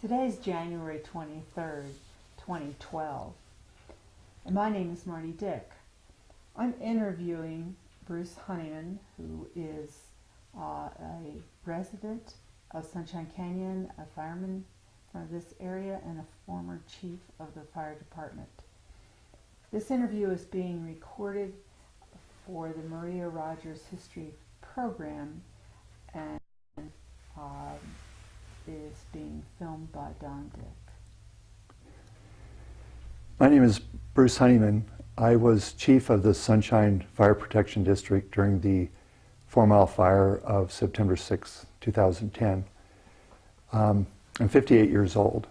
Today is January 23rd, 2012, and my name is Marty Dick. I'm interviewing Bruce Honeyman, who is a resident of Sunshine Canyon, a fireman from this area, and a former chief of the fire department. This interview is being recorded for the Maria Rogers History Program and is being filmed by Don Dick. My name is Bruce Honeyman. I was chief of the Sunshine Fire Protection District during the Fourmile Fire of September 6, 2010. I'm 58 years old.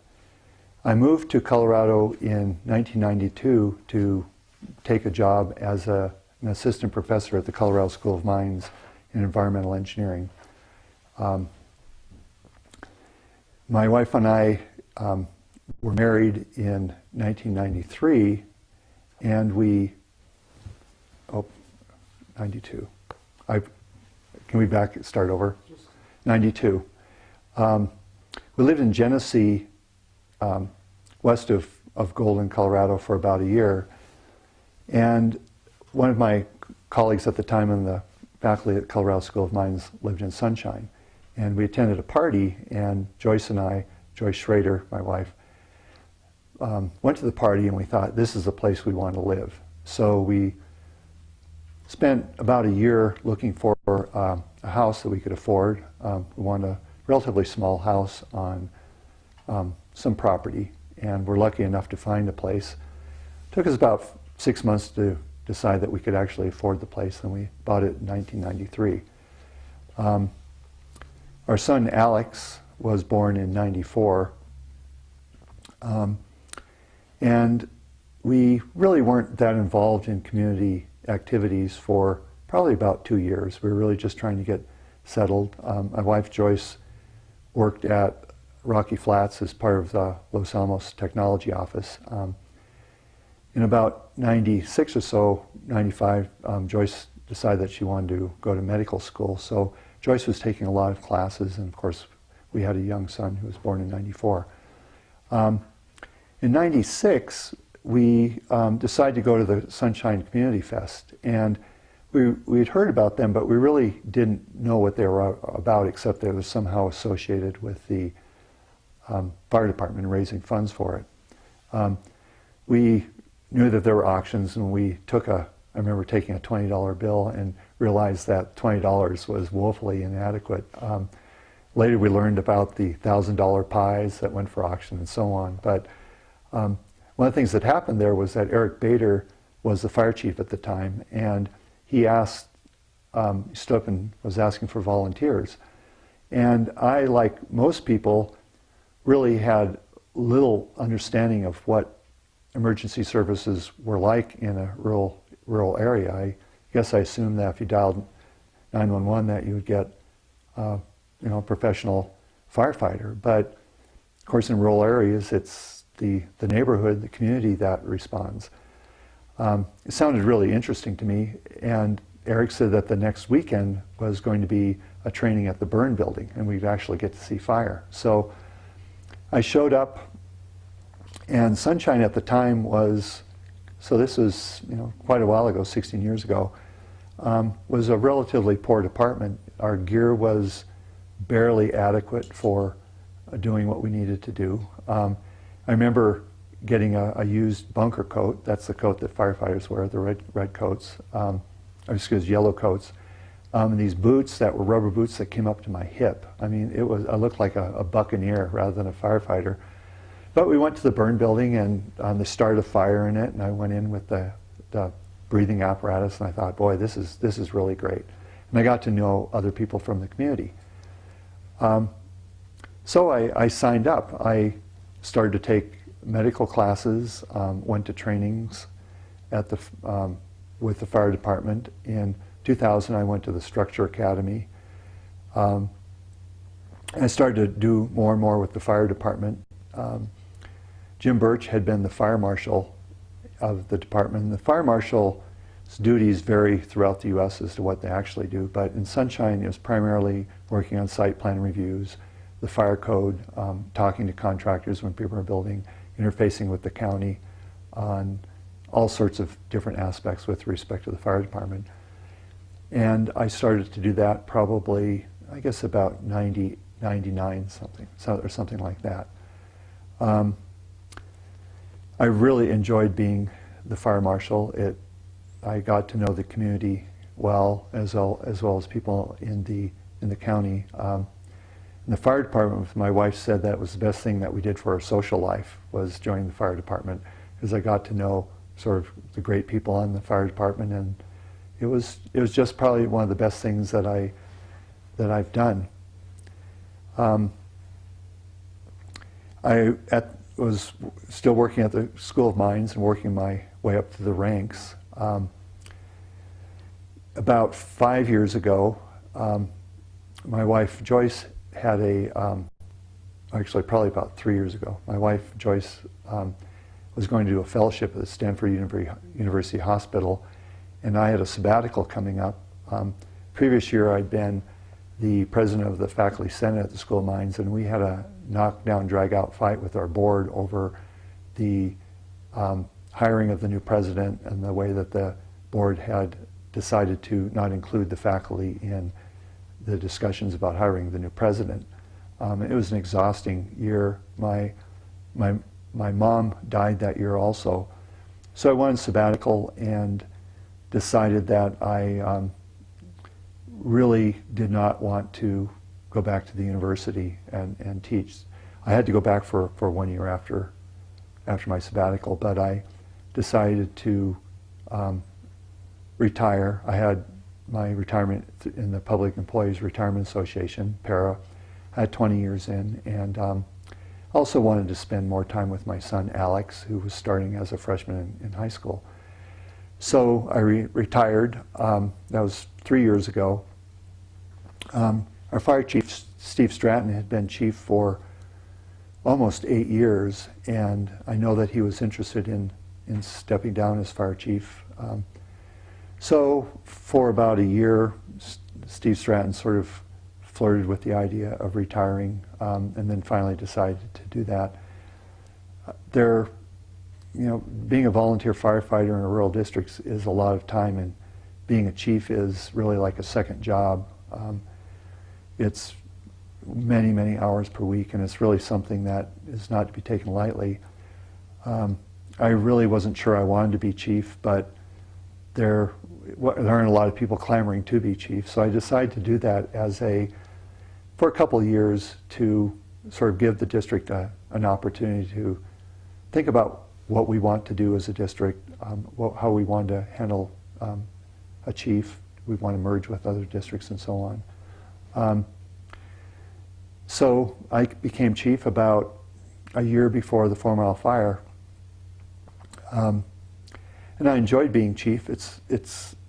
I moved to Colorado in 1992 to take a job as an assistant professor at the Colorado School of Mines in environmental engineering. My wife and I were married in 1993, and we, 92. Can we start over? 92. We lived in Genesee, west of Golden, Colorado for about a year, and one of my colleagues at the time in the faculty at Colorado School of Mines lived in Sunshine. And we attended a party, and Joyce and I, Joyce Schrader, my wife, went to the party, and we thought, this is the place we want to live. So we spent about a year looking for a house that we could afford. We wanted a relatively small house on some property, and we're lucky enough to find a place. It took us about 6 months to decide that we could actually afford the place, and we bought it in 1993. Our son Alex was born in '94, and we really weren't that involved in community activities for probably about 2 years. We were really just trying to get settled. My wife Joyce worked at Rocky Flats as part of the Los Alamos Technology Office. In about 96 or so, 95, Joyce decided that she wanted to go to medical school. So Joyce was taking a lot of classes, and of course we had a young son who was born in '94. In '96, we decided to go to the Sunshine Community Fest, and we had heard about them, but we really didn't know what they were about, except they were somehow associated with the fire department raising funds for it. We knew that there were auctions, and we took I remember taking a $20 bill and realized that $20 was woefully inadequate. Later we learned about the $1,000 pies that went for auction and so on. But one of the things that happened there was that Eric Bader was the fire chief at the time, and he stood up and was asking for volunteers. And I, like most people, really had little understanding of what emergency services were like in a rural area. I guess I assumed that if you dialed 911 that you would get a professional firefighter. But of course in rural areas it's the neighborhood, the community that responds. It sounded really interesting to me, and Eric said that the next weekend was going to be a training at the burn building, and we'd actually get to see fire. So I showed up, and Sunshine at the time was, so this was quite a while ago, 16 years ago, was a relatively poor department. Our gear was barely adequate for doing what we needed to do. I remember getting a used bunker coat. That's the coat that firefighters wear, the red coats, yellow coats. And these boots that were rubber boots that came up to my hip. I mean, I looked like a buccaneer rather than a firefighter. But we went to the burn building, and they started a fire in it, and I went in with the breathing apparatus, and I thought, boy, this is really great. And I got to know other people from the community. So I signed up. I started to take medical classes, went to trainings at with the fire department. In 2000, I went to the Structure Academy. I started to do more and more with the fire department. Jim Birch had been the fire marshal of the department. The fire marshal's duties vary throughout the U.S. as to what they actually do, but in Sunshine it was primarily working on site plan reviews, the fire code, talking to contractors when people are building, interfacing with the county on all sorts of different aspects with respect to the fire department. And I started to do that probably, I guess, about 90, 99 something, or something like that. I really enjoyed being the fire marshal. I got to know the community well as well as people in the county. In the fire department, my wife said that was the best thing that we did for our social life, was joining the fire department, because I got to know sort of the great people in the fire department, and it was just probably one of the best things that I've done. I was still working at the School of Mines and working my way up to the ranks. About 5 years ago, my wife Joyce had actually probably about 3 years ago, my wife Joyce was going to do a fellowship at the Stanford University Hospital, and I had a sabbatical coming up. Previous year I'd been the president of the faculty senate at the School of Mines, and we had a knockdown, drag-out fight with our board over the hiring of the new president and the way that the board had decided to not include the faculty in the discussions about hiring the new president. It was an exhausting year. My mom died that year also. So I went on sabbatical and decided that I really did not want to go back to the university and teach. I had to go back for 1 year after my sabbatical, but I decided to retire. I had my retirement in the Public Employees Retirement Association, PARA. I had 20 years in, and also wanted to spend more time with my son Alex, who was starting as a freshman in high school. So I retired. That was 3 years ago. Our fire chief, Steve Stratton, had been chief for almost 8 years, and I know that he was interested in stepping down as fire chief. So for about a year, Steve Stratton sort of flirted with the idea of retiring, and then finally decided to do that. Being a volunteer firefighter in a rural district is a lot of time, and being a chief is really like a second job. It's many, many hours per week, and it's really something that is not to be taken lightly. I really wasn't sure I wanted to be chief, but there aren't a lot of people clamoring to be chief, so I decided to do that for a couple of years to sort of give the district an opportunity to think about what we want to do as a district, how we want to handle a chief. We want to merge with other districts and so on. So I became chief about a year before the Fourmile Fire. And I enjoyed being chief. It's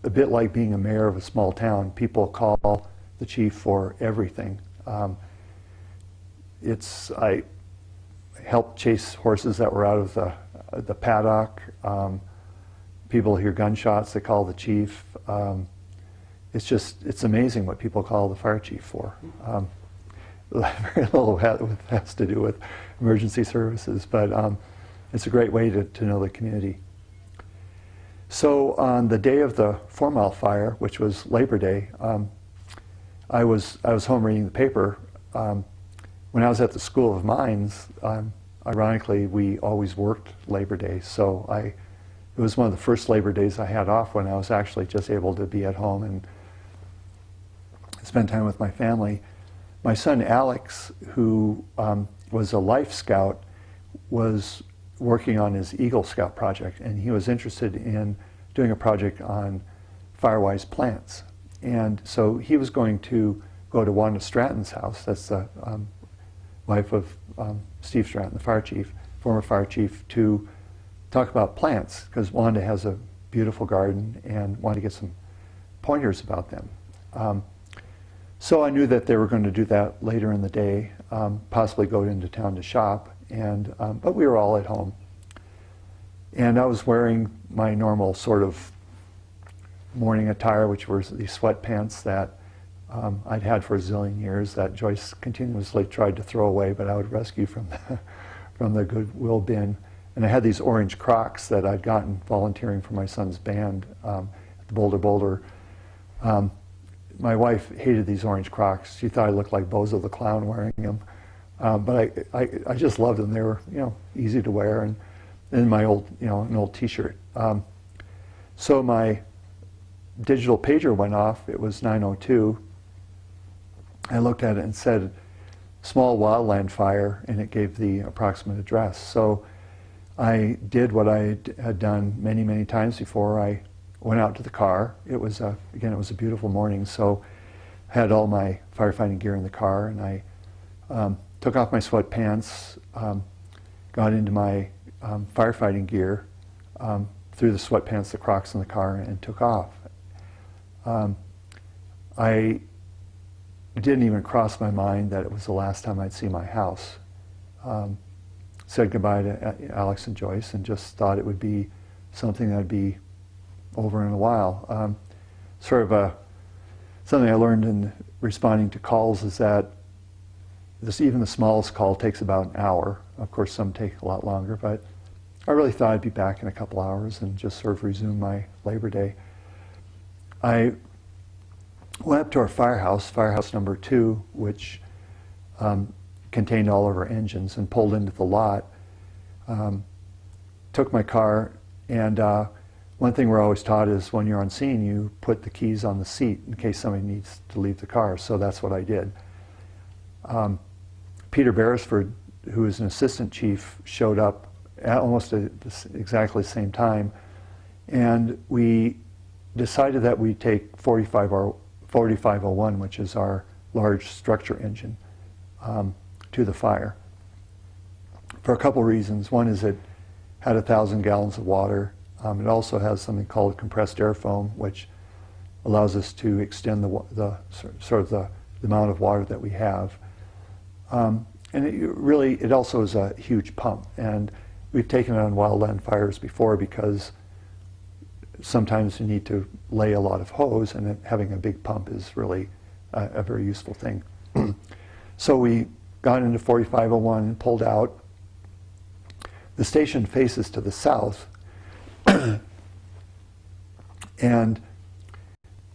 a bit like being a mayor of a small town. People call the chief for everything. I helped chase horses that were out of the paddock. People hear gunshots, they call the chief. It's amazing what people call the fire chief for. Very little has to do with emergency services, but it's a great way to know the community. So on the day of the Fourmile Fire, which was Labor Day, I was home reading the paper. When I was at the School of Mines, ironically, we always worked Labor Day, so it was one of the first Labor Days I had off when I was actually just able to be at home and spend time with my family. My son Alex, who was a Life Scout, was working on his Eagle Scout project, and he was interested in doing a project on fire-wise plants. And so he was going to go to Wanda Stratton's house. That's the wife of Steve Stratton, the fire chief, former fire chief, to talk about plants, because Wanda has a beautiful garden and wanted to get some pointers about them. So I knew that they were going to do that later in the day, possibly go into town to shop, but we were all at home. And I was wearing my normal sort of morning attire, which were these sweatpants that I'd had for a zillion years that Joyce continuously tried to throw away, but I would rescue from from the Goodwill bin. And I had these orange Crocs that I'd gotten volunteering for my son's band at the Boulder. My wife hated these orange Crocs. She thought I looked like Bozo the Clown wearing them. But I just loved them. They were, easy to wear, and in my old, an old T-shirt. So my digital pager went off. It was 9:02. I looked at it and said, small wildland fire, and it gave the approximate address. So I did what I had done many, many times before. I went out to the car. It was a beautiful morning, so I had all my firefighting gear in the car, and I took off my sweatpants, got into my firefighting gear, threw the sweatpants, the Crocs in the car, and took off. I didn't even cross my mind that it was the last time I'd see my house. Said goodbye to Alex and Joyce, and just thought it would be something that'd be over in a while. Something I learned in responding to calls is that even the smallest call takes about an hour. Of course, some take a lot longer, but I really thought I'd be back in a couple hours and just sort of resume my Labor Day. I went up to our firehouse number 2, which contained all of our engines, and pulled into the lot. Took my car, and one thing we're always taught is when you're on scene, you put the keys on the seat in case somebody needs to leave the car, so that's what I did. Peter Beresford, who is an assistant chief, showed up at almost exactly the same time, and we decided that we'd take 4501, which is our large structure engine, to the fire for a couple reasons. One is it had 1,000 gallons of water. It also has something called compressed air foam, which allows us to extend the amount of water that we have. And it also is a huge pump, and we've taken it on wildland fires before because sometimes you need to lay a lot of hose, and having a big pump is really a very useful thing. So we got into 4501 and pulled out. The station faces to the south, and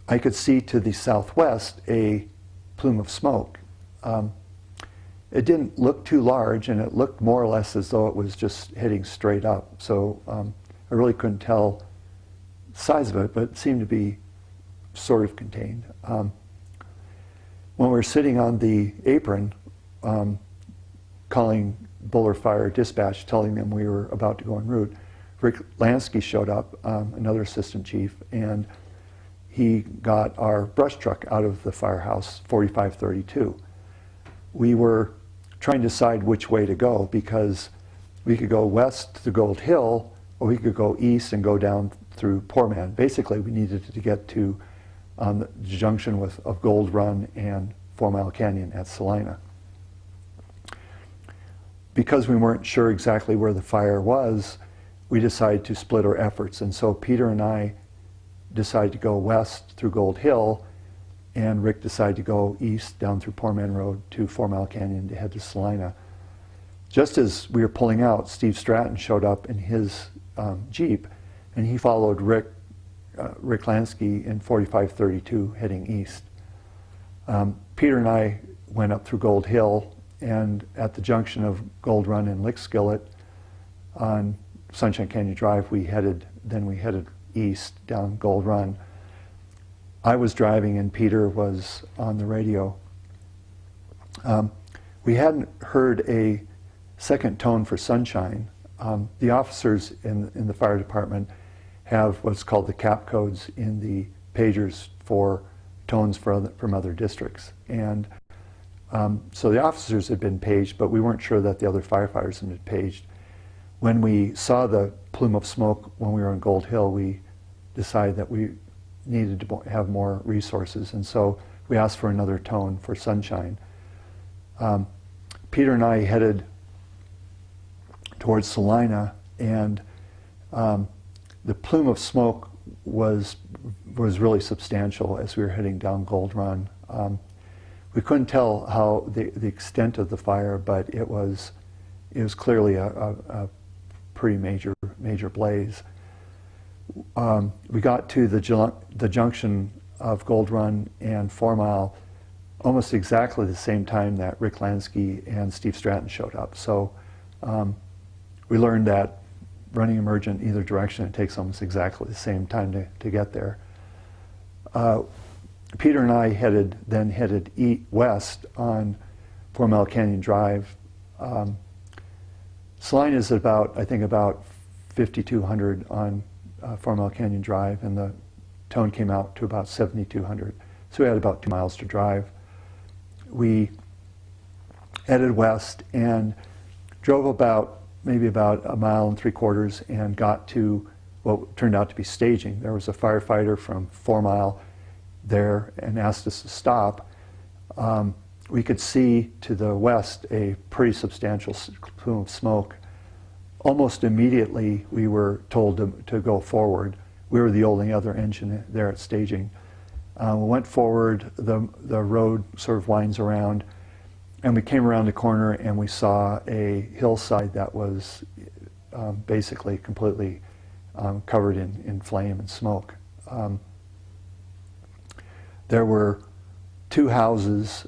I could see to the southwest a plume of smoke. It didn't look too large, and it looked more or less as though it was just hitting straight up. So I really couldn't tell the size of it, but it seemed to be sort of contained. When we were sitting on the apron, calling Boulder Fire Dispatch, telling them we were about to go en route, Rick Lansky showed up, another assistant chief, and he got our brush truck out of the firehouse, 4532. We were trying to decide which way to go, because we could go west to Gold Hill, or we could go east and go down through Poorman. Basically, we needed to get to the junction of Gold Run and Fourmile Canyon at Salina. Because we weren't sure exactly where the fire was, we decided to split our efforts. And so Peter and I decided to go west through Gold Hill, and Rick decided to go east down through Poorman Road to Fourmile Canyon to head to Salina. Just as we were pulling out, Steve Stratton showed up in his Jeep, and he followed Rick Lansky in 4532 heading east. Peter and I went up through Gold Hill, and at the junction of Gold Run and Lick Skillet on Sunshine Canyon Drive, we headed east down Gold Run. I was driving and Peter was on the radio. We hadn't heard a second tone for Sunshine. The officers in the fire department have what's called the cap codes in the pagers for tones from other districts. And so the officers had been paged, but we weren't sure that the other firefighters had been paged. When we saw the plume of smoke when we were on Gold Hill, we decided that we needed to have more resources, and so we asked for another tone for Sunshine. Peter and I headed towards Salina, and the plume of smoke was really substantial as we were heading down Gold Run. We couldn't tell how the extent of the fire, but it was clearly a pretty major blaze. We got to the junction of Gold Run and Fourmile almost exactly the same time that Rick Lansky and Steve Stratton showed up. So we learned that running emergent either direction, it takes almost exactly the same time to get there. Peter and I headed west on Fourmile Canyon Drive. Saline is I think about 5,200 on Fourmile Canyon Drive, and the tone came out to about 7,200. So we had about 2 miles to drive. We headed west and drove maybe about 1.75 miles and got to what turned out to be staging. There was a firefighter from Fourmile there and asked us to stop. We could see to the west a pretty substantial plume of smoke. Almost immediately we were told to go forward. We were the only other engine there at staging. We went forward, the road sort of winds around, and we came around the corner and we saw a hillside that was basically completely covered in flame and smoke. There were 2 houses.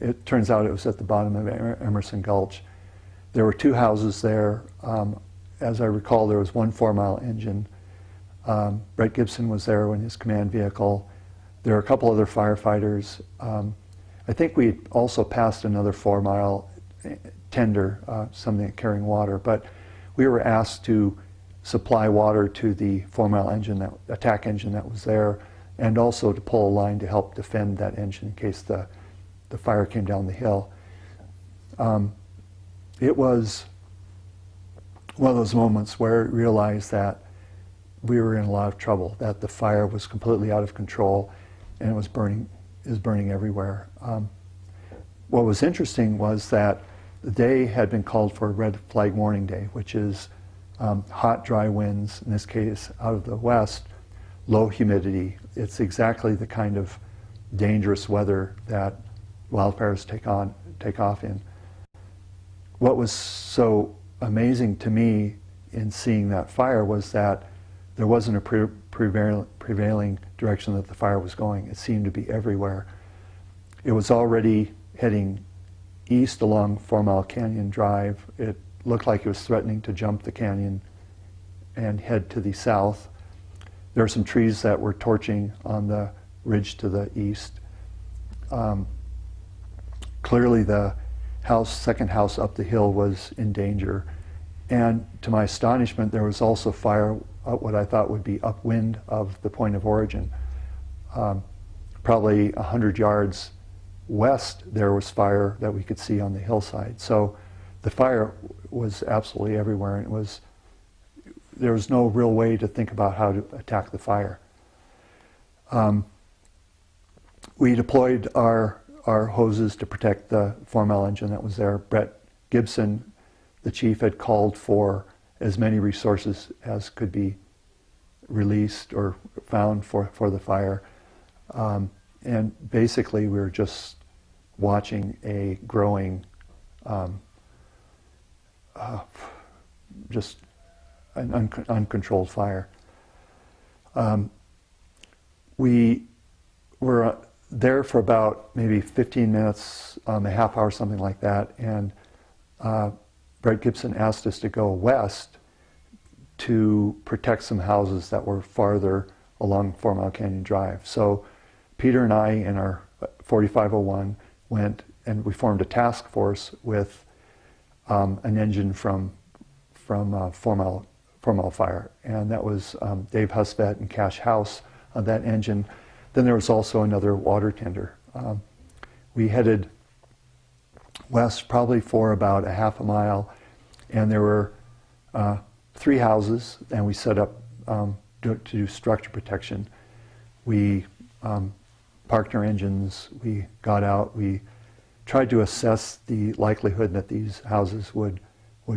It turns out it was at the bottom of Emerson Gulch. There were 2 houses there. As I recall, there was one Fourmile engine. Brett Gibson was there in his command vehicle. There were a couple other firefighters. I think we also passed another Fourmile tender, something carrying water, but we were asked to supply water to the Fourmile engine, attack engine that was there, and also to pull a line to help defend that engine in case the fire came down the hill. It was one of those moments where I realized that we were in a lot of trouble, that the fire was completely out of control and it was burning everywhere. What was interesting was that the day had been called for red flag warning day, which is hot, dry winds, in this case out of the west, low humidity. It's exactly the kind of dangerous weather that wildfires take off in. What was so amazing to me in seeing that fire was that there wasn't a prevailing direction that the fire was going. It seemed to be everywhere. It was already heading east along Fourmile Canyon Drive. It looked like it was threatening to jump the canyon and head to the south. There were some trees that were torching on the ridge to the east. Clearly the second house up the hill was in danger. And to my astonishment, there was also fire what I thought would be upwind of the point of origin. Probably 100 yards west, there was fire that we could see on the hillside. So the fire was absolutely everywhere, and there was no real way to think about how to attack the fire. We deployed our hoses to protect the Fourmile engine that was there. Brett Gibson, the chief, had called for as many resources as could be released or found for the fire. And basically we were just watching a growing, just an uncontrolled fire. We were there for about maybe 15 minutes, a half hour, something like that, and Brett Gibson asked us to go west to protect some houses that were farther along Fourmile Canyon Drive. So Peter and I in our 4501 went and we formed a task force with an engine from Fourmile Fire, and that was Dave Husvet and Cash House on that engine. Then there was also another water tender. We headed west probably for about a half a mile, and there were 3 houses, and we set up to do structure protection. We parked our engines, we got out, we tried to assess the likelihood that these houses would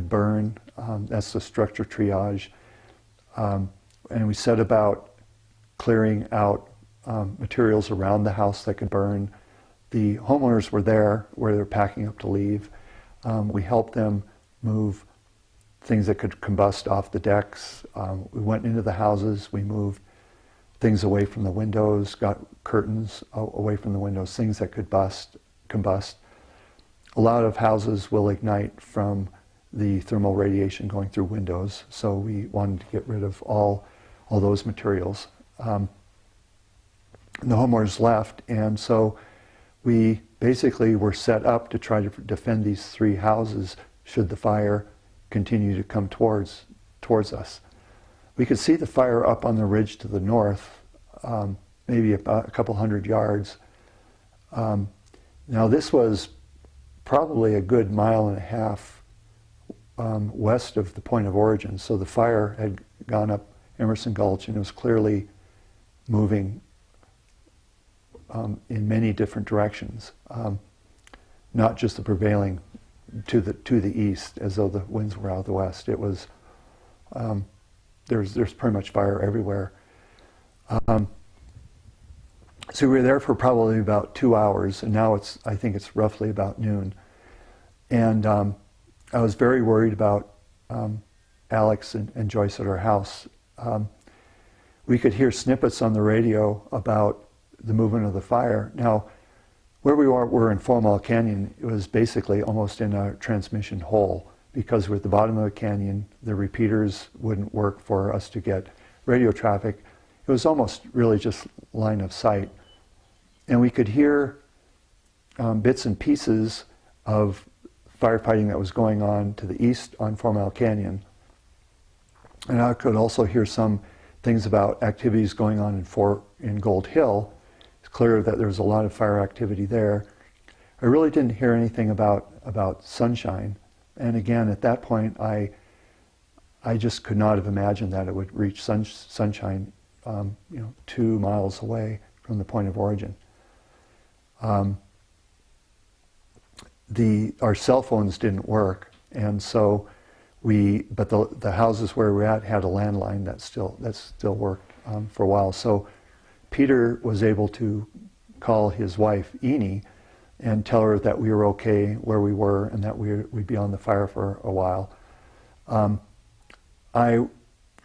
burn. That's the structure triage. And we set about clearing out materials around the house that could burn. the homeowners were there where they're packing up to leave. We helped them move things that could combust off the decks. We went into the houses, we moved things away from the windows, got curtains away from the windows, things that could combust. A lot of houses will ignite from the thermal radiation going through windows, so we wanted to get rid of all those materials. And the homeowners left, and so we basically were set up to try to defend these 3 houses should the fire continue to come towards us. We could see the fire up on the ridge to the north, maybe about a couple hundred yards. Now this was probably a good 1.5 miles west of the point of origin, so the fire had gone up Emerson Gulch and it was clearly moving in many different directions, not just the prevailing to the east, as though the winds were out of the west. It was there's pretty much fire everywhere. So we were there for probably about 2 hours, and now I think it's roughly about noon. And I was very worried about Alex and Joyce at our house. We could hear snippets on the radio about the movement of the fire. Now, where we were in Fourmile Canyon, it was basically almost in a transmission hole because we're at the bottom of the canyon. The repeaters wouldn't work for us to get radio traffic. It was almost really just line of sight. And we could hear bits and pieces of firefighting that was going on to the east on Fourmile Canyon. And I could also hear some things about activities going on in Gold Hill. It's clear that there was a lot of fire activity there. I really didn't hear anything about Sunshine. And again, at that point, I just could not have imagined that it would reach Sunshine 2 miles away from the point of origin. Our cell phones didn't work, and so but the houses where we were at had a landline that still worked for a while. So Peter was able to call his wife Eni and tell her that we were okay where we were and that we'd be on the fire for a while. I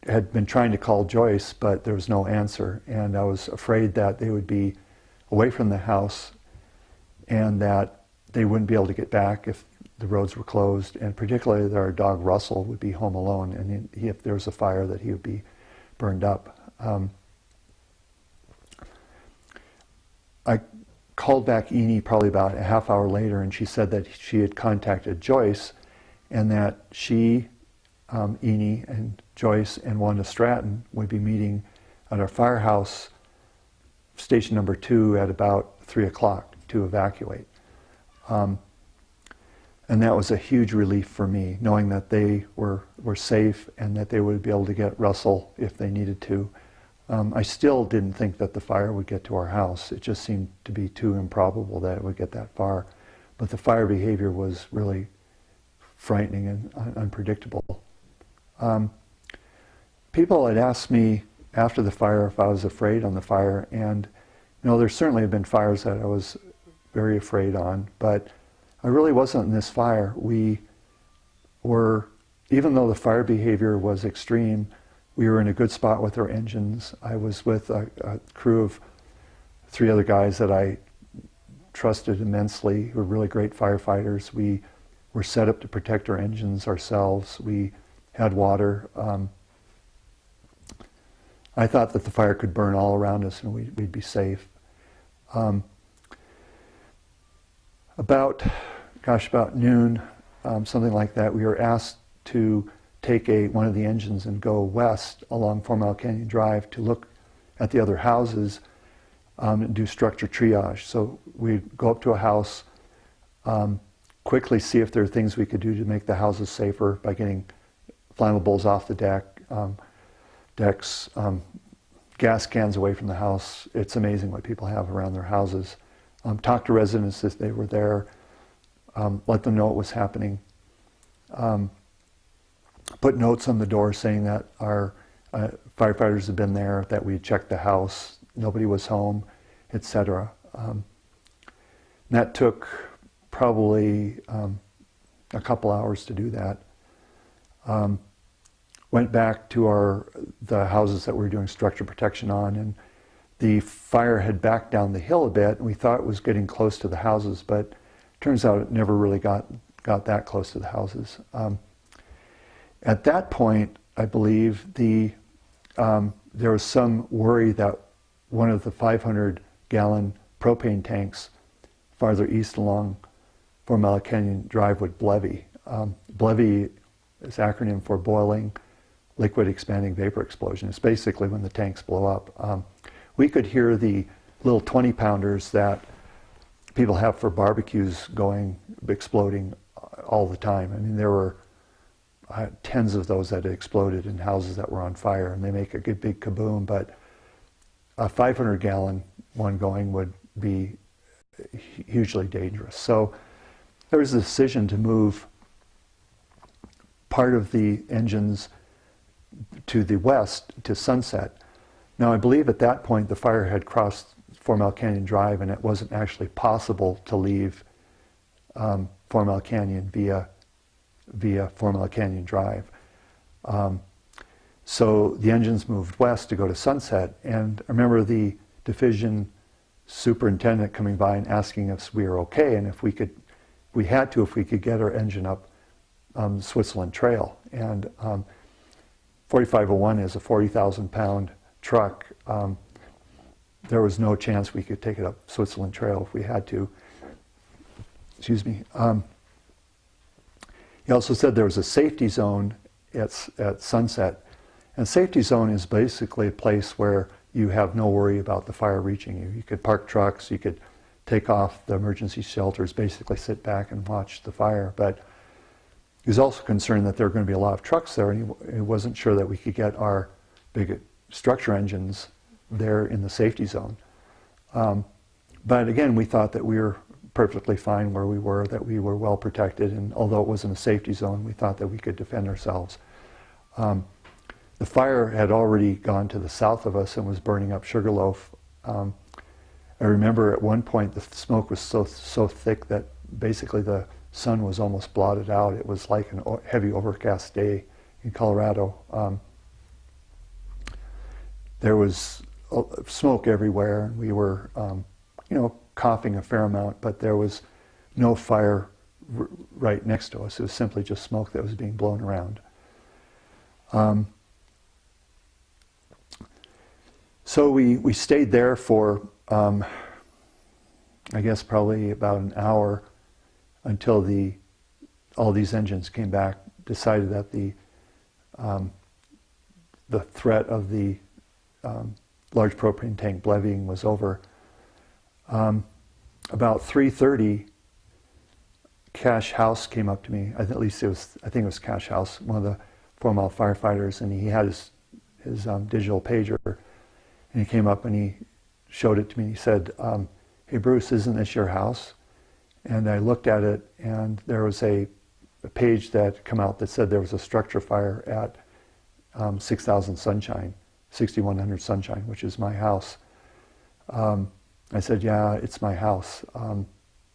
had been trying to call Joyce, but there was no answer, and I was afraid that they would be away from the house and that they wouldn't be able to get back if the roads were closed, and particularly that our dog Russell would be home alone, and if there was a fire that he would be burned up. I called back Eni probably about a half hour later, and she said that she had contacted Joyce and that she, Eni and Joyce and Wanda Stratton would be meeting at our firehouse station number 2 at about 3 o'clock to evacuate. And that was a huge relief for me, knowing that they were safe and that they would be able to get Russell if they needed to. I still didn't think that the fire would get to our house. It just seemed to be too improbable that it would get that far. But the fire behavior was really frightening and unpredictable. People had asked me after the fire if I was afraid on the fire, and there certainly have been fires that I was very afraid on, but I really wasn't in this fire. We were, even though the fire behavior was extreme, we were in a good spot with our engines. I was with a crew of 3 other guys that I trusted immensely, who were really great firefighters. We were set up to protect our engines ourselves. We had water. I thought that the fire could burn all around us and we'd be safe. About noon, something like that, we were asked to take one of the engines and go west along Fourmile Canyon Drive to look at the other houses and do structure triage. So we'd go up to a house, quickly see if there are things we could do to make the houses safer by getting flammables off the decks, gas cans away from the house. It's amazing what people have around their houses. Talk to residents if they were there, let them know what was happening. Put notes on the door saying that our firefighters had been there, that we had checked the house, nobody was home, etc. That took probably a couple hours to do that. Went back to the houses that we were doing structure protection on, and the fire had backed down the hill a bit, and we thought it was getting close to the houses, but turns out it never really got that close to the houses. At that point, I believe there was some worry that one of the 500-gallon propane tanks farther east along Fourmile Canyon Drive would BLEVE. BLEVE is acronym for boiling liquid expanding vapor explosion. It's basically when the tanks blow up. We could hear the little 20-pounders that people have for barbecues exploding all the time. I mean, there were tens of those that had exploded in houses that were on fire, and they make a good big kaboom, but a 500-gallon one going would be hugely dangerous. So there was a decision to move part of the engines to the west to Sunset. Now, I believe at that point the fire had crossed Fourmile Canyon Drive, and it wasn't actually possible to leave Fourmile Canyon via Fourmile Canyon Drive. So the engines moved west to go to Sunset, and I remember the division superintendent coming by and asking if we were okay, and if we could get our engine up Switzerland Trail. And 4501 is a 40,000-pound truck. There was no chance we could take it up Switzerland Trail if we had to. Excuse me. He also said there was a safety zone at Sunset. And safety zone is basically a place where you have no worry about the fire reaching you. You could park trucks, you could take off the emergency shelters, basically sit back and watch the fire. But he was also concerned that there were going to be a lot of trucks there, and he wasn't sure that we could get our big structure engines there in the safety zone. But again, we thought that we were perfectly fine where we were, that we were well protected, and although it wasn't a safety zone, we thought that we could defend ourselves. The fire had already gone to the south of us and was burning up Sugarloaf. I remember at one point the smoke was so thick that basically the sun was almost blotted out. It was like a heavy overcast day in Colorado. There was smoke everywhere, and we were, coughing a fair amount, but there was no fire right next to us. It was simply just smoke that was being blown around. So we stayed there for, I guess probably about an hour until all these engines came back, decided that the threat of the large propane tank BLEVing was over. About 3:30, Cash House came up to me. I think it was Cash House, one of the Fourmile firefighters, and he had his digital pager, and he came up and he showed it to me. He said, "Hey Bruce, isn't this your house?" And I looked at it, and there was a page that had come out that said there was a structure fire at 6000 Sunshine, 6100 Sunshine, which is my house. I said, "Yeah, it's my house, a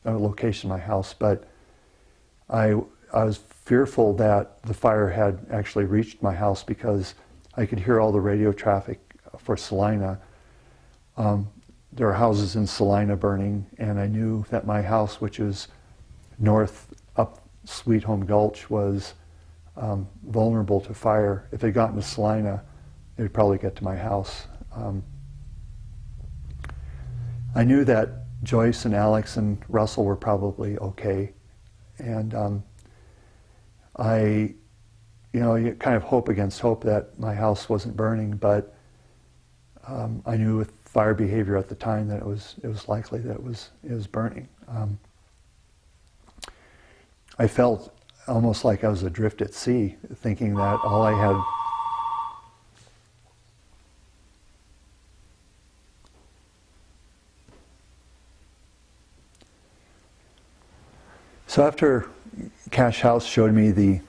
location of my house," but I was fearful that the fire had actually reached my house because I could hear all the radio traffic for Salina. There are houses in Salina burning, and I knew that my house, which is north up Sweet Home Gulch, was vulnerable to fire. If it got into Salina, it would probably get to my house. I knew that Joyce and Alex and Russell were probably okay, and you kind of hope against hope that my house wasn't burning, but I knew with fire behavior at the time that it was likely that it was burning. I felt almost like I was adrift at sea, thinking that all I had. So after Cash House showed me the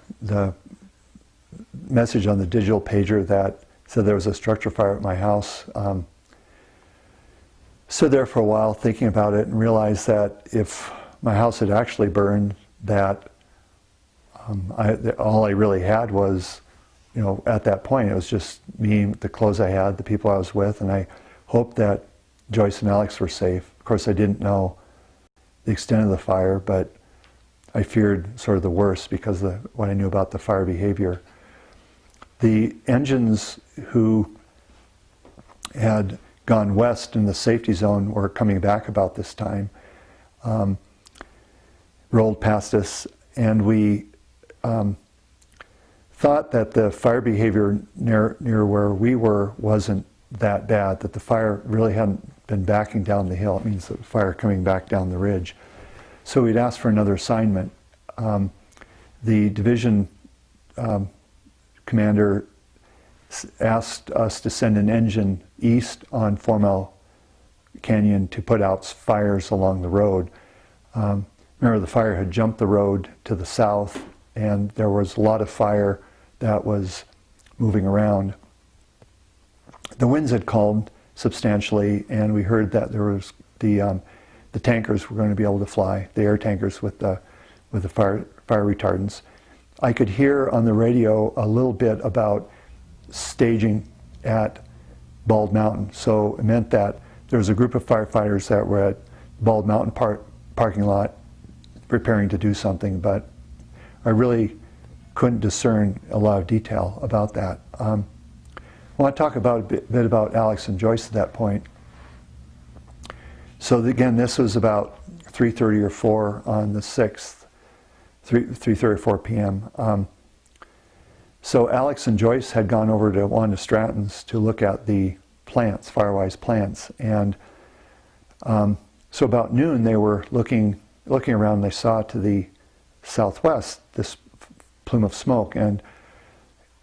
message on the digital pager that said there was a structure fire at my house, stood there for a while thinking about it and realized that if my house had actually burned, that all I really had was, at that point, it was just me, the clothes I had, the people I was with, and I hoped that Joyce and Alex were safe. Of course, I didn't know the extent of the fire, but I feared sort of the worst because of what I knew about the fire behavior. The engines who had gone west in the safety zone were coming back about this time, rolled past us, and we thought that the fire behavior near where we were wasn't that bad, that the fire really hadn't been backing down the hill. It means the fire coming back down the ridge. So we'd asked for another assignment. The division commander asked us to send an engine east on Fourmile Canyon to put out fires along the road. Remember, the fire had jumped the road to the south, and there was a lot of fire that was moving around. The winds had calmed substantially, and we heard that there was the tankers were going to be able to fly, the air tankers with the fire retardants. I could hear on the radio a little bit about staging at Bald Mountain. So it meant that there was a group of firefighters that were at Bald Mountain parking lot preparing to do something, but I really couldn't discern a lot of detail about that. I want to talk about a bit about Alex and Joyce at that point. So again, this was about 3:30 or 4 on the 6th, 3:30 or 4 p.m. So Alex and Joyce had gone over to Wanda Stratton's to look at the plants, Firewise plants, and so about noon they were looking around. They saw to the southwest this plume of smoke, and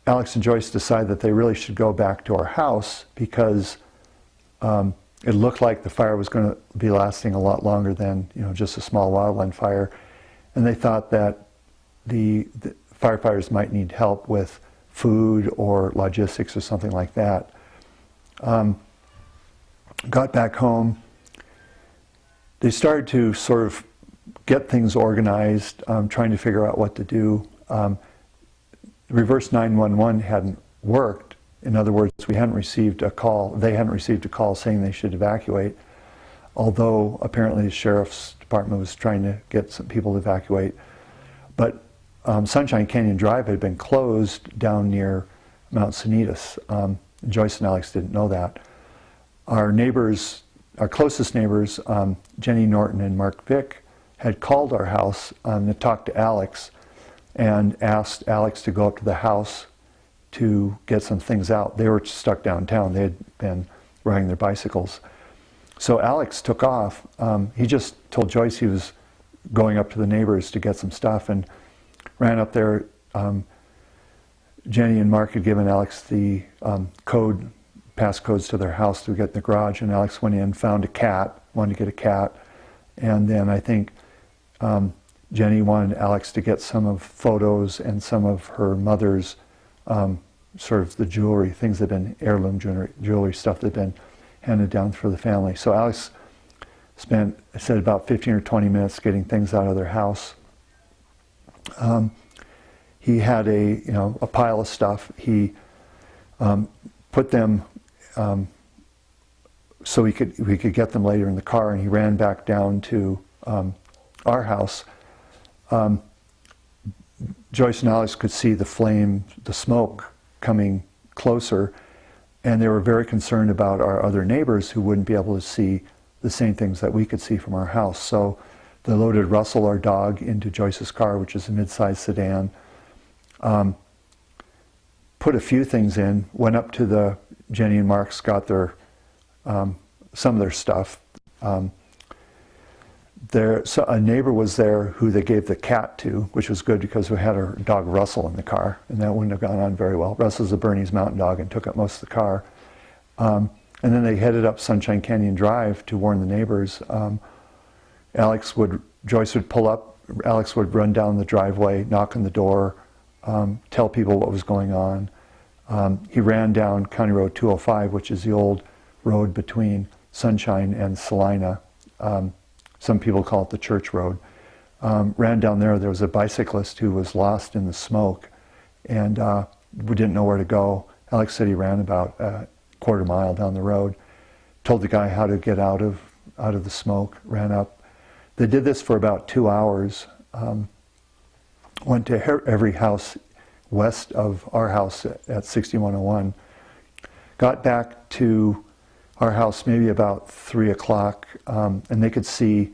Alex and Joyce decided that they really should go back to our house because it looked like the fire was going to be lasting a lot longer than just a small wildland fire, and they thought that the firefighters might need help with food or logistics or something like that. Got back home. They started to sort of get things organized, trying to figure out what to do. Reverse 911 hadn't worked. In other words, we hadn't received a call. They hadn't received a call saying they should evacuate, although apparently the sheriff's department was trying to get some people to evacuate. But Sunshine Canyon Drive had been closed down near Mount Sanitas. Joyce and Alex didn't know that. Our neighbors, our closest neighbors, Jenny Norton and Mark Vick, had called our house to talk to Alex and asked Alex to go up to the house to get some things out. They were stuck downtown. They had been riding their bicycles. So Alex took off. He just told Joyce he was going up to the neighbors to get some stuff and ran up there. Jenny and Mark had given Alex the passcodes to their house to get in the garage, and Alex went in, found a cat, wanted to get a cat, and then I think Jenny wanted Alex to get some of photos and some of her mother's sort of the jewelry, things that had been heirloom jewelry stuff that had been handed down for the family. So Alex spent, I said, about 15 or 20 minutes getting things out of their house. He had a pile of stuff. He put them so we could get them later in the car, and he ran back down to our house. Joyce and Alex could see the flame, the smoke coming closer, and they were very concerned about our other neighbors who wouldn't be able to see the same things that we could see from our house. So they loaded Russell, our dog, into Joyce's car, which is a mid-sized sedan, put a few things in, went up to the Jenny and Mark's, got their some of their stuff. So a neighbor was there who they gave the cat to, which was good because we had our dog Russell in the car, and that wouldn't have gone on very well. Russell's a Bernese Mountain Dog and took up most of the car. And then they headed up Sunshine Canyon Drive to warn the neighbors. Joyce would pull up, Alex would run down the driveway, knock on the door, tell people what was going on. He ran down County Road 205, which is the old road between Sunshine and Salina. Some people call it the Church Road. Ran down there. There was a bicyclist who was lost in the smoke, and we didn't know where to go. Alex said he ran about a quarter mile down the road. Told the guy how to get out of the smoke. Ran up. They did this for about 2 hours. Went to every house west of our house at 6101. Got back to our house maybe about 3 o'clock, and they could see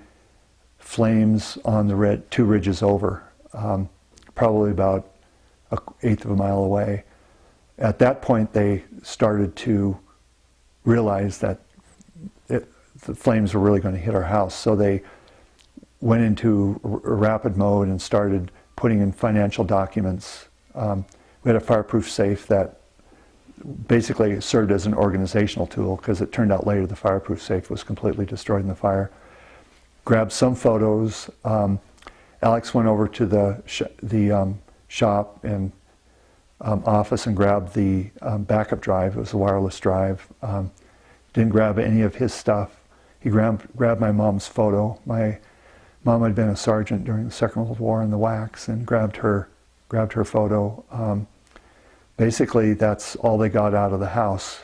flames on the 2 ridges over, probably about 1/8 of a mile away. At that point, they started to realize that the flames were really going to hit our house. So they went into rapid mode and started putting in financial documents. We had a fireproof safe that basically served as an organizational tool, because it turned out later the fireproof safe was completely destroyed in the fire. Grabbed some photos. Alex went over to the shop and office and grabbed the backup drive. It was a wireless drive. Didn't grab any of his stuff. He grabbed my mom's photo. My mom had been a sergeant during the Second World War in the WACs, and grabbed her photo. Basically, that's all they got out of the house.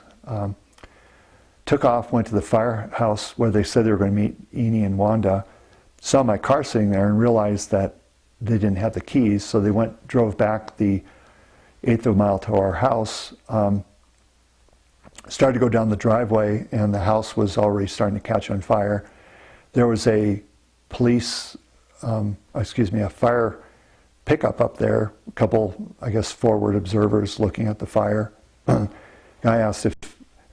Took off, went to the firehouse where they said they were going to meet Eni and Wanda. Saw my car sitting there and realized that they didn't have the keys, so they drove back the 1/8 of a mile to our house. Started to go down the driveway, and the house was already starting to catch on fire. There was a a fire pickup up there, a couple, I guess, forward observers looking at the fire. Guy asked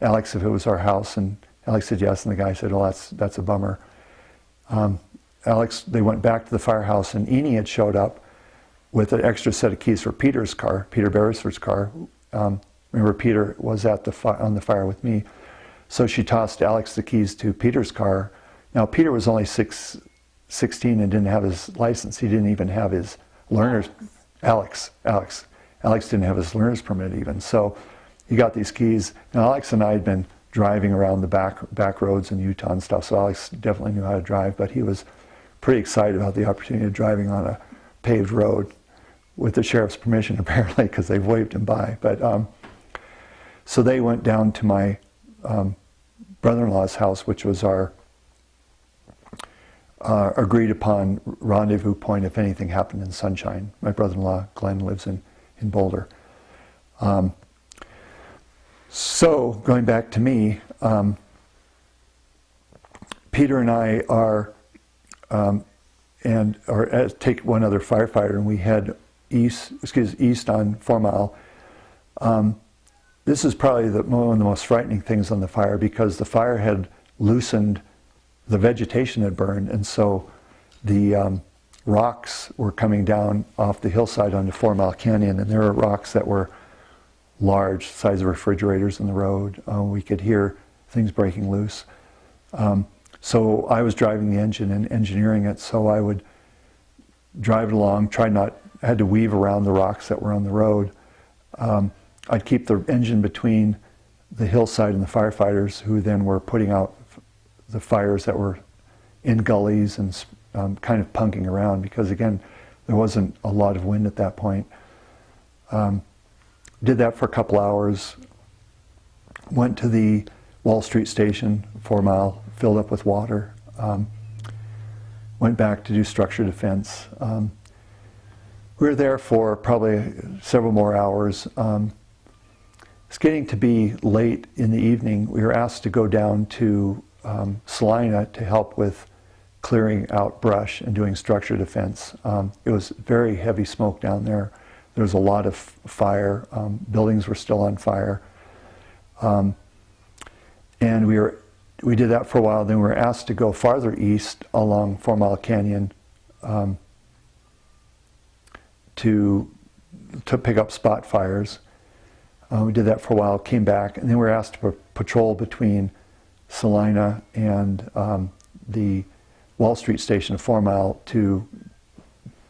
Alex if it was our house, and Alex said yes, and the guy said, "Oh, that's a bummer." They went back to the firehouse, and Eni had showed up with an extra set of keys for Peter's car, Peter Beresford's car. Remember, Peter was on the fire with me. So she tossed Alex the keys to Peter's car. Now, Peter was only 16 and didn't have his license. He didn't even have his learner's... Alex didn't have his learner's permit even. So he got these keys. Now, Alex and I had been driving around the back roads in Utah and stuff, so Alex definitely knew how to drive, but he was pretty excited about the opportunity of driving on a paved road with the sheriff's permission, apparently, because they waved him by. But so they went down to my brother-in-law's house, which was our agreed upon rendezvous point if anything happened in Sunshine. My brother-in-law, Glenn, lives in Boulder. So going back to me, Peter and I take one other firefighter, and we head east on Fourmile. This is probably one of the most frightening things on the fire, because the fire had loosened, the vegetation had burned, and so the rocks were coming down off the hillside onto Fourmile Canyon, and there were rocks that were large, size of refrigerators in the road. We could hear things breaking loose. So I was driving the engine and engineering it, so I would drive it along, had to weave around the rocks that were on the road. I'd keep the engine between the hillside and the firefighters, who then were putting out the fires that were in gullies and kind of punking around, because again, there wasn't a lot of wind at that point. Did that for a couple hours. Went to the Wall Street station, 4 mile, filled up with water. Went back to do structure defense. We were there for probably several more hours. It's getting to be late in the evening. We were asked to go down to Salina to help with clearing out brush and doing structure defense. It was very heavy smoke down there. There was a lot of fire. Buildings were still on fire. And we did that for a while. Then we were asked to go farther east along Fourmile Canyon to pick up spot fires. We did that for a while, came back, and then we were asked to patrol between Salina and the Wall Street station of 4 mile to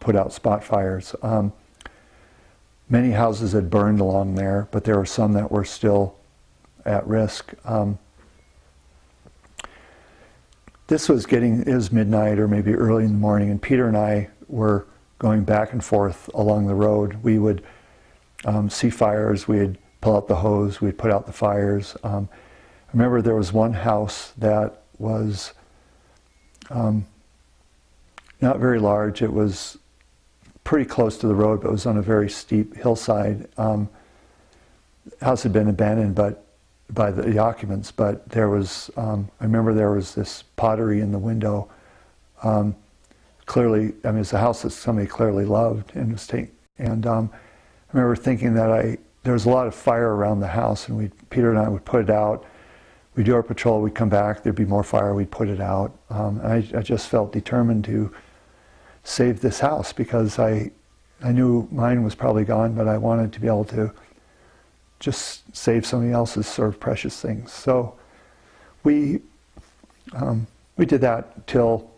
put out spot fires. Many houses had burned along there, but there were some that were still at risk. this was it was midnight or maybe early in the morning, and Peter and I were going back and forth along the road. We would see fires, we'd pull out the hose, we'd put out the fires. I remember there was one house that was not very large. It was pretty close to the road, but it was on a very steep hillside. The house had been abandoned by the occupants, but there was, I remember there was this pottery in the window. Clearly, I mean, it's a house that somebody clearly loved and was taking. And I remember thinking that there was a lot of fire around the house, and Peter and I would put it out. We'd do our patrol, we'd come back, there'd be more fire, we'd put it out. I just felt determined to save this house because I knew mine was probably gone, but I wanted to be able to just save somebody else's sort of precious things. So we did that till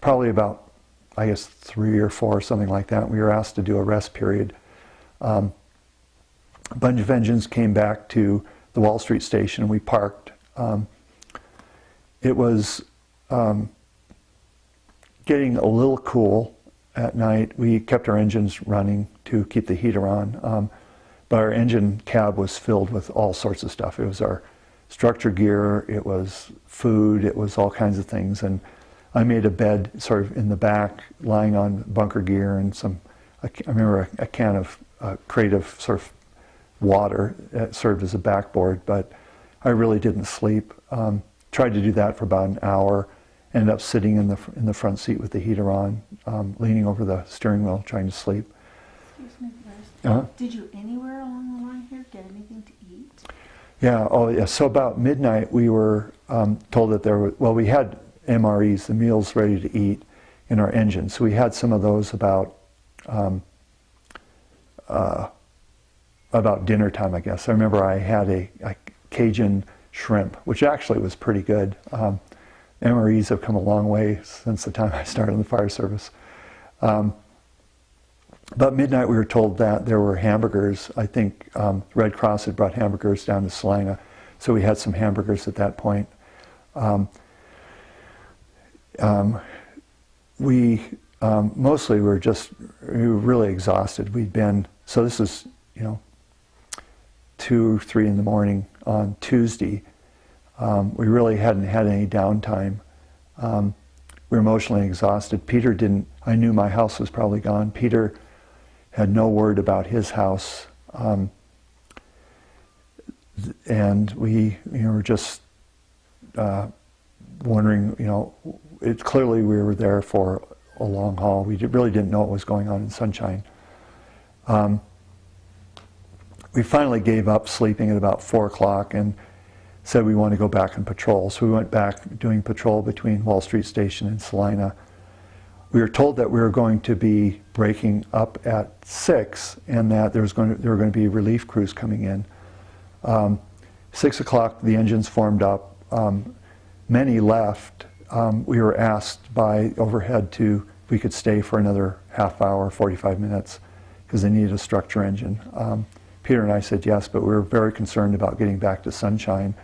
probably about, I guess, 3 or 4, something like that. We were asked to do a rest period. A bunch of engines came back to the Wall Street station, and we parked. It was getting a little cool at night. We kept our engines running to keep the heater on, but our engine cab was filled with all sorts of stuff. It was our structure gear, it was food, it was all kinds of things. And I made a bed sort of in the back, lying on bunker gear and I remember a crate of sort of water that served as a backboard, but I really didn't sleep. Tried to do that for about an hour. Ended up sitting in the front seat with the heater on, leaning over the steering wheel, trying to sleep. Excuse me, Bruce. Did you anywhere along the line here get anything to eat? Yeah. Oh, yeah. So about midnight, we were told that we had MREs, the meals ready to eat, in our engine. So we had some of those about dinner time, I guess. I remember I had a Cajun shrimp, which actually was pretty good. MREs have come a long way since the time I started in the fire service. About midnight, we were told that there were hamburgers. I think Red Cross had brought hamburgers down to Salina, so we had some hamburgers at that point. Mostly we were really exhausted. So this was, 2, 3 in the morning on Tuesday. We really hadn't had any downtime. We were emotionally exhausted. I knew my house was probably gone. Peter had no word about his house. And we were just wondering, clearly we were there for a long haul. We really didn't know what was going on in Sunshine. We finally gave up sleeping at about 4 o'clock and said we want to go back and patrol. So we went back doing patrol between Wall Street Station and Salina. We were told that we were going to be breaking up at 6 and that there were going to be relief crews coming in. 6 o'clock, the engines formed up. Many left. We were asked by overhead if we could stay for another half hour, 45 minutes, because they needed a structure engine. Peter and I said yes, but we were very concerned about getting back to Sunshine.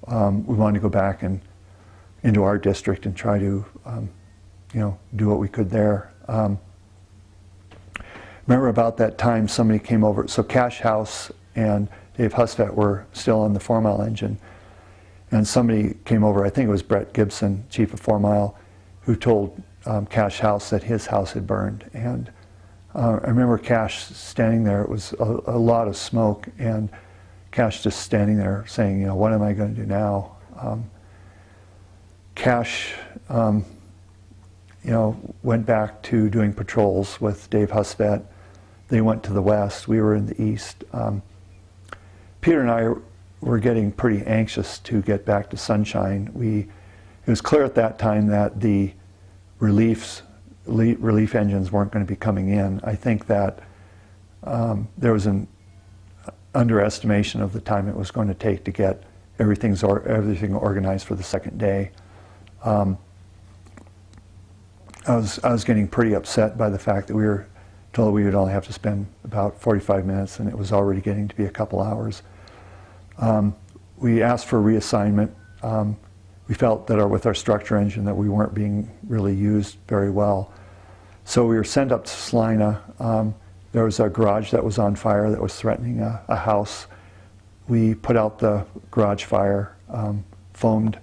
We wanted to go back into our district and try to, do what we could there. Remember about that time somebody came over, so Cash House and Dave Husvet were still on the Fourmile engine, and somebody came over, I think it was Brett Gibson, chief of Fourmile, who told Cash House that his house had burned. And I remember Cash standing there. It was a lot of smoke, and Cash just standing there saying, what am I going to do now? Cash, went back to doing patrols with Dave Husvet. They went to the west. We were in the east. Peter and I were getting pretty anxious to get back to Sunshine. It was clear at that time that the relief engines weren't going to be coming in. I think that there was an underestimation of the time it was going to take to get everything organized for the second day. I was getting pretty upset by the fact that we were told we would only have to spend about 45 minutes, and it was already getting to be a couple hours. We asked for reassignment. we felt that with our structure engine that we weren't being really used very well. So we were sent up to Salina. There was a garage that was on fire that was threatening a house. We put out the garage fire, foamed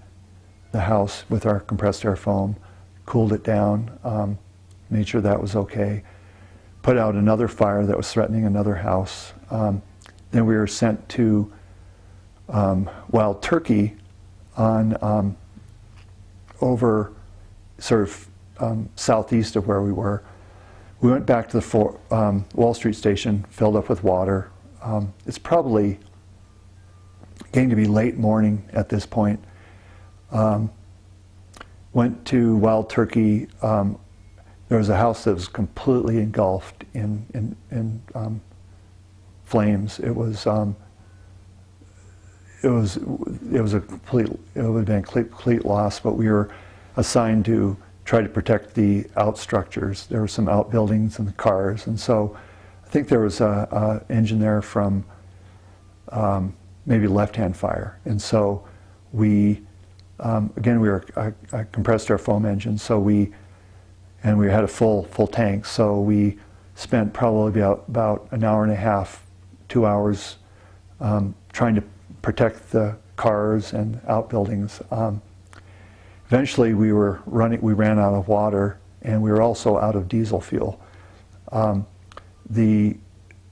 the house with our compressed air foam, cooled it down, made sure that was okay. Put out another fire that was threatening another house. Then we were sent to wild turkey on over sort of southeast of where we were. We went back to the Wall Street station, filled up with water. It's probably getting to be late morning at this point. Went to wild turkey. There was a house that was completely engulfed in flames. It would have been a complete loss, but we were assigned to try to protect the out structures. There were some outbuildings and the cars, and so I think there was a engine there from maybe left-hand fire, and so we again we were a compressed air foam engine, so we had a full tank, so we spent probably about an hour and a half, 2 hours trying to protect the cars and outbuildings. Eventually we ran out of water, and we were also out of diesel fuel. The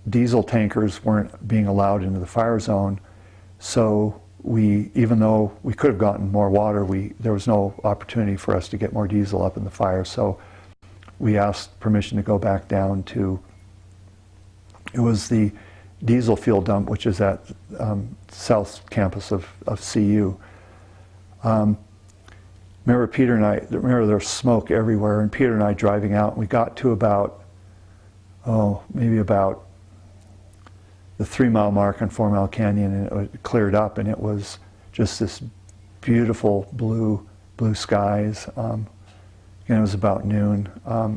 diesel tankers weren't being allowed into the fire zone, so even though we could have gotten more water, there was no opportunity for us to get more diesel up in the fire, so we asked permission to go back down to, it was the diesel fuel dump, which is at south campus of CU. Remember there was smoke everywhere, and Peter and I driving out, and we got to maybe about the 3 mile mark on Fourmile Canyon, and it cleared up, and it was just this beautiful blue skies. It was about noon.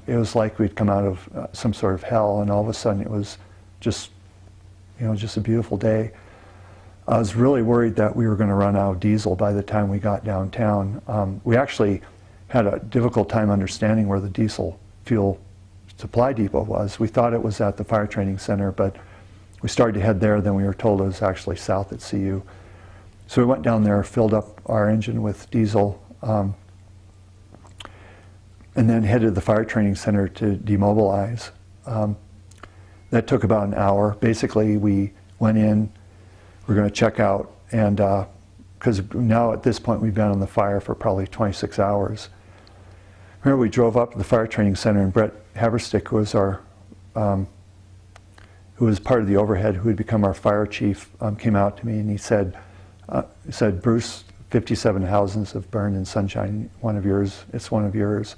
It was like we'd come out of some sort of hell, and all of a sudden it was just a beautiful day. I was really worried that we were going to run out of diesel by the time we got downtown. We actually had a difficult time understanding where the diesel fuel supply depot was. We thought it was at the fire training center, but we started to head there, then we were told it was actually south at CU. So we went down there, filled up our engine with diesel, and then headed to the fire training center to demobilize. That took about an hour. Basically, we went in, we were going to check out, and because now at this point we've been on the fire for probably 26 hours. Remember, we drove up to the fire training center, and Brett Haverstick, who was part of the overhead, who had become our fire chief, came out to me and he said, "Bruce, 57 houses have burned in Sunshine. It's one of yours."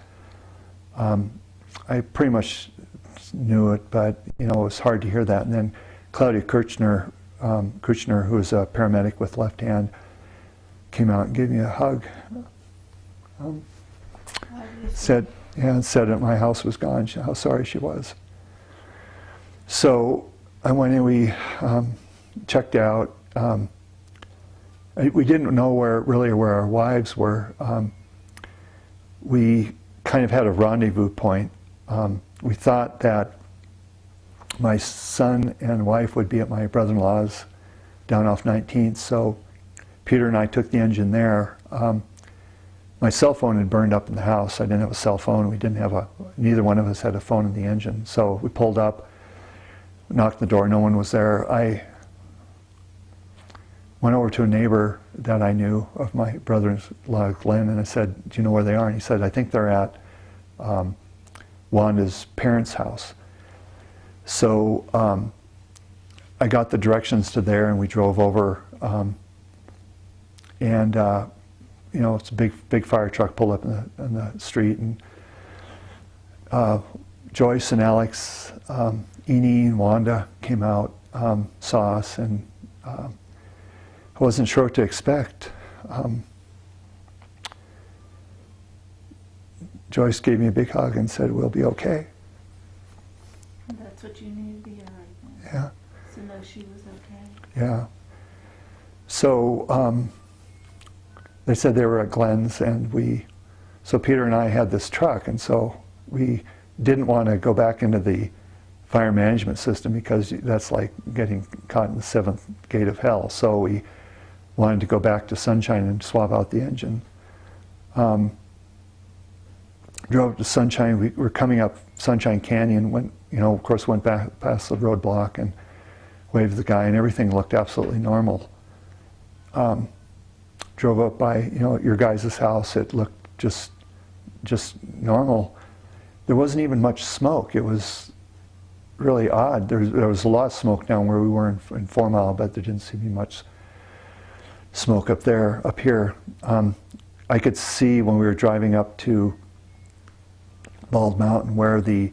I pretty much knew it, but it was hard to hear that. And then Claudia Kirchner, who was a paramedic with Left Hand, came out and gave me a hug. Said that my house was gone, how sorry she was. So I went in, we checked out. We didn't know where our wives were. We kind of had a rendezvous point. We thought that my son and wife would be at my brother-in-law's down off 19th, so Peter and I took the engine there. My cell phone had burned up in the house. I didn't have a cell phone. Neither one of us had a phone in the engine. So we pulled up, knocked on the door, no one was there. I went over to a neighbor that I knew of my brother-in-law, Glenn, and I said, "Do you know where they are?" And he said, "I think they're at Wanda's parents' house." So I got the directions to there, and we drove over. It's a big fire truck pulled up in the street, and Joyce and Alex, Eni and Wanda came out, saw us, and I wasn't sure what to expect. Joyce gave me a big hug and said, "We'll be okay." That's what you needed to hear right now. Yeah. To know she was okay. Yeah. So they said they were at Glenn's, and so Peter and I had this truck, and so we didn't want to go back into the fire management system because that's like getting caught in the seventh gate of hell. So we wanted to go back to Sunshine and swap out the engine. Drove to Sunshine. We were coming up Sunshine Canyon. Went, of course, went back past the roadblock and waved the guy, and everything looked absolutely normal. Drove up by, your guys' house. It looked just normal. There wasn't even much smoke. It was really odd. There was a lot of smoke down where we were in Fourmile, but there didn't seem to be much smoke up there. Up here, I could see when we were driving up to Bald Mountain where the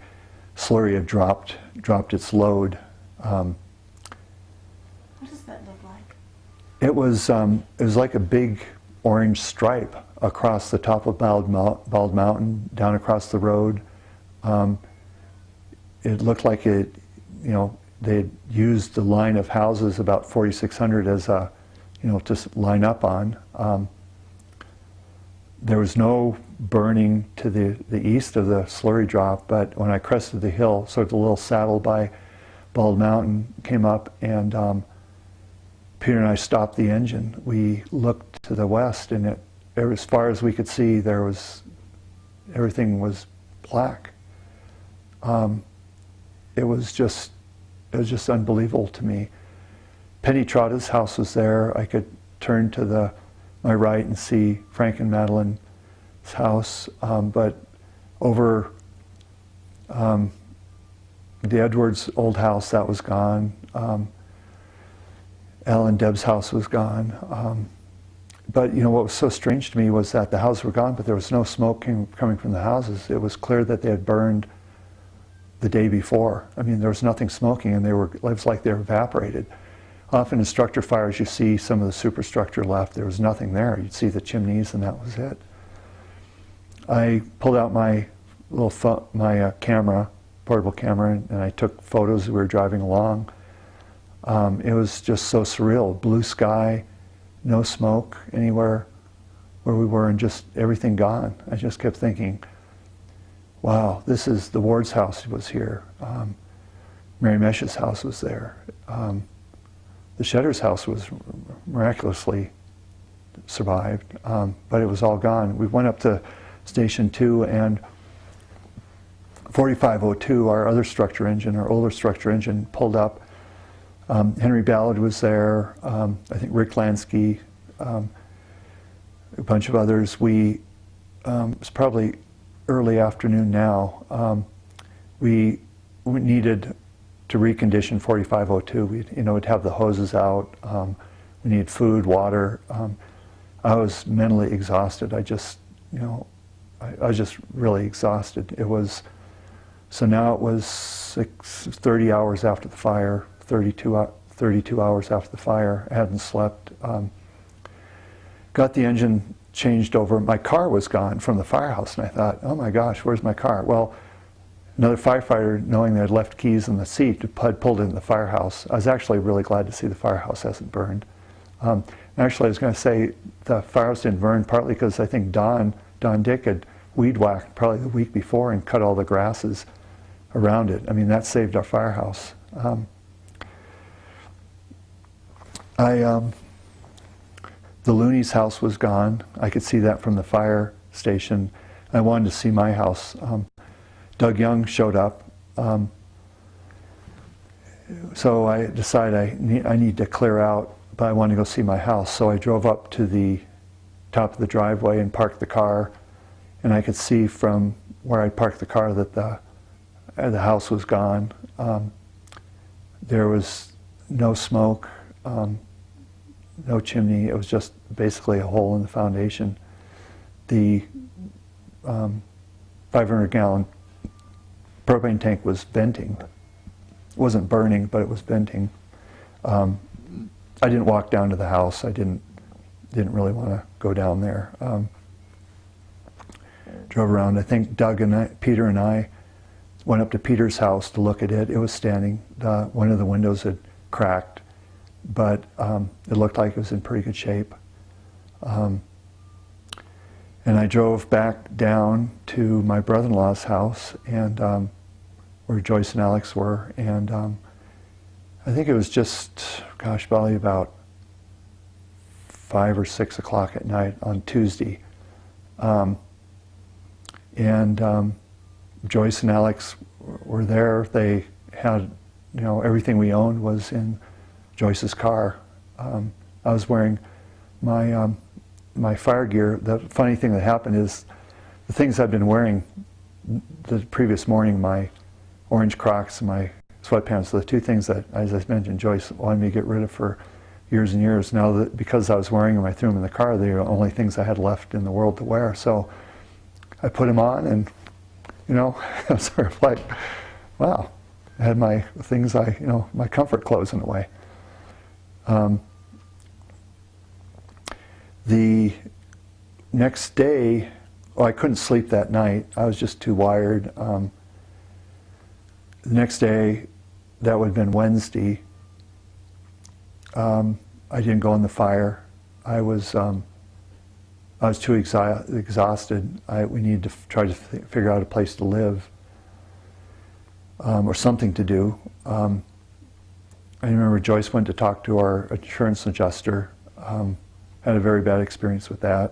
slurry had dropped its load. What does that look like? It was like a big orange stripe across the top of Bald Mountain, down across the road. It looked like they had used the line of houses about 4,600 as a, to line up on. There was no burning to the east of the slurry drop, but when I crested the hill, sort of the little saddle by Bald Mountain came up, and Peter and I stopped the engine. We looked to the west, and as far as we could see, everything was black. It was just unbelievable to me. Penny Trotta's house was there. I could turn to my right and see Frank and Madeline's house, but over the Edwards' old house, that was gone. Al and Deb's house was gone. But what was so strange to me was that the houses were gone, but there was no smoke coming from the houses. It was clear that they had burned the day before. I mean, there was nothing smoking, and it was like they were evaporated. Often in structure fires, you see some of the superstructure left. There was nothing there. You'd see the chimneys, and that was it. I pulled out my camera, portable camera, and I took photos as we were driving along. It was just so surreal. Blue sky, no smoke anywhere where we were, and just everything gone. I just kept thinking, wow, this is the Ward's house was here. Mary Mesh's house was there. The Shedder's house was miraculously survived, but it was all gone. We went up to Station 2, and 4502, our other structure engine, our older structure engine, pulled up. Henry Ballard was there, I think Rick Lansky, a bunch of others. It was probably early afternoon now. We needed to recondition 4502. We'd have the hoses out. We needed food, water. I was mentally exhausted. I was just really exhausted. So now it was 30 hours after the fire, 32 hours after the fire. I hadn't slept. Got the engine changed over. My car was gone from the firehouse, and I thought, oh my gosh, where's my car? Well, another firefighter, knowing they had left keys in the seat, had pulled into the firehouse. I was actually really glad to see the firehouse hasn't burned. Actually, I was going to say the firehouse didn't burn partly because I think Don Dick had weed whacked probably the week before and cut all the grasses around it. I mean, that saved our firehouse. The Looney's house was gone. I could see that from the fire station. I wanted to see my house. Doug Young showed up. So I decided I need to clear out, but I wanted to go see my house. So I drove up to the top of the driveway and parked the car, and I could see from where I parked the car that the house was gone. There was no smoke, no chimney. It was just basically a hole in the foundation. The 500-gallon propane tank was venting. It wasn't burning, but it was venting. I didn't walk down to the house. I didn't really want to go down there. Drove around. I think Peter and I went up to Peter's house to look at it. It was standing. One of the windows had cracked, but it looked like it was in pretty good shape. And I drove back down to my brother-in-law's house, and where Joyce and Alex were, and I think it was just, gosh, probably about 5 or 6 o'clock at night on Tuesday. Joyce and Alex were there. They had, everything we owned was in Joyce's car. I was wearing my fire gear. The funny thing that happened is the things I'd been wearing the previous morning, my orange Crocs and my sweatpants, the two things that, as I mentioned, Joyce wanted me to get rid of for years and years. Now, that because I was wearing them, I threw them in the car. They were the only things I had left in the world to wear. So I put them on, and I was sort of like, wow, I had my things, my comfort clothes in a way. The next day, I couldn't sleep that night. I was just too wired. The next day, that would have been Wednesday. I didn't go in the fire. I was too exhausted. We needed to try to figure out a place to live, or something to do. I remember Joyce went to talk to our insurance adjuster. Had a very bad experience with that.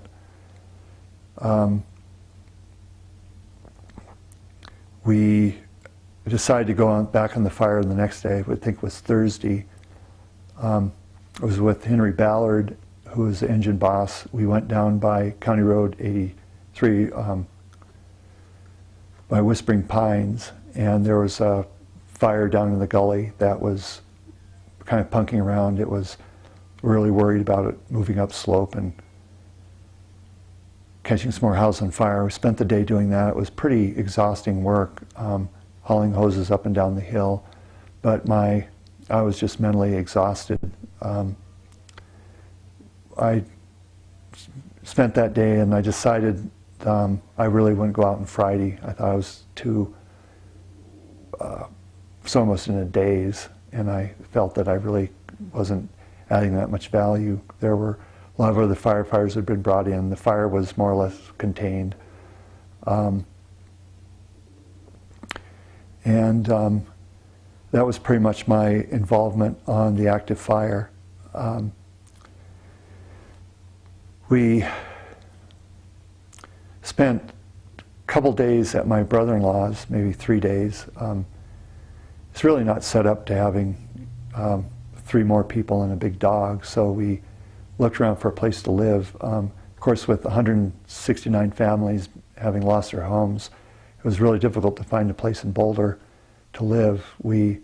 We decided to go back on the fire the next day, I think it was Thursday. I was with Henry Ballard, who was the engine boss. We went down by County Road 83 by Whispering Pines, and there was a fire down in the gully that was kind of punking around. It was really worried about it moving up slope and catching some more houses on fire. We spent the day doing that. It was pretty exhausting work, hauling hoses up and down the hill, but I was just mentally exhausted. I spent that day, and I decided I really wouldn't go out on Friday. I thought I was so almost in a daze, and I felt that I really wasn't adding that much value. There were a lot of other firefighters that had been brought in. The fire was more or less contained. That was pretty much my involvement on the active fire. We spent a couple days at my brother-in-law's, maybe 3 days. It's really not set up to having 3 more people and a big dog, so we looked around for a place to live. Of course, with 169 families having lost their homes, it was really difficult to find a place in Boulder to live. We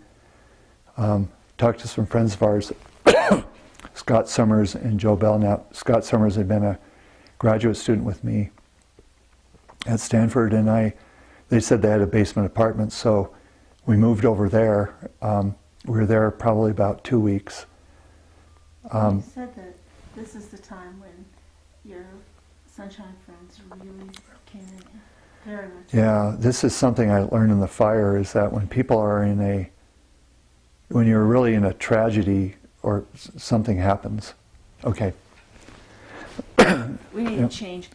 talked to some friends of ours, Scott Summers and Joe Belknap. Scott Summers had been a graduate student with me at Stanford, and they said they had a basement apartment, so we moved over there. We were there probably about 2 weeks. You said that this is the time when your sunshine friends really came in very much. Yeah, this is something I learned in the fire, is that when people are when you're really in a tragedy or something happens. Okay. We need to change